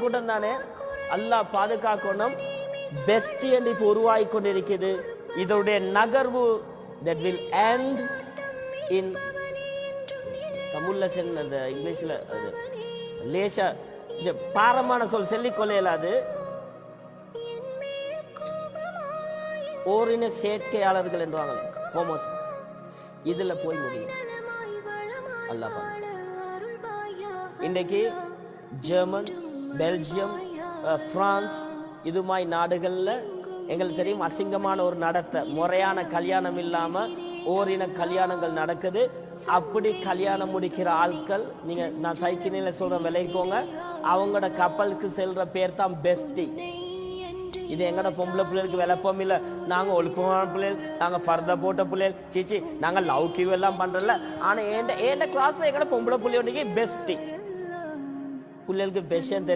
கூட்டம் தானே அல்லாஹ் பாதுகாக்கணும். பெஸ்ட் என்று இப்போ உருவாகி கொண்டிருக்கிறது. இதோடைய நகர்வு that will end in தமிழ்ல அந்த இங்கிலீஷ்ல அது லேசா பாரமான சொல் சொல்லிக் கொள்ளையலாது. ஓரின சேர்க்கையாளர்கள் என்றாங்க ஹோமோசெக்ஸ். இதுல போய் முடியும். அல்லாஹ் இன்றைக்கு ஜெர்மன், பெல்ஜியம், பிரான்ஸ் இதுமாய் நாடுகள்ல எங்களுக்கு தெரியும் அசிங்கமான ஒரு நடத்த முறையான கல்யாணம் இல்லாம ஓரின கல்யாணங்கள் நடக்குது. அப்படி கல்யாணம் முடிக்கிற ஆட்கள் நீங்க நான் சைக்கிளில சொல்ற விலைக்கோங்க, அவங்களோட கப்பலுக்கு செல்ற பேர் தான் பெஸ்டி. இது எங்கட பொம்பளை பிள்ளைகளுக்கு விளப்பம் இல்லை. நாங்க ஒழுக்கமான பிள்ளைகள், நாங்க ஃபர்தா போட்ட பிள்ளைகள், சீச்சி நாங்க லவ் கிவ் எல்லாம் பண்றல. ஆனா ஏண்ட கிளாஸ்ல எங்கட பொம்பளை பிள்ளையோட பெஸ்டி பிள்ளைகளுக்கு பெஸ்ட் தெரியும்.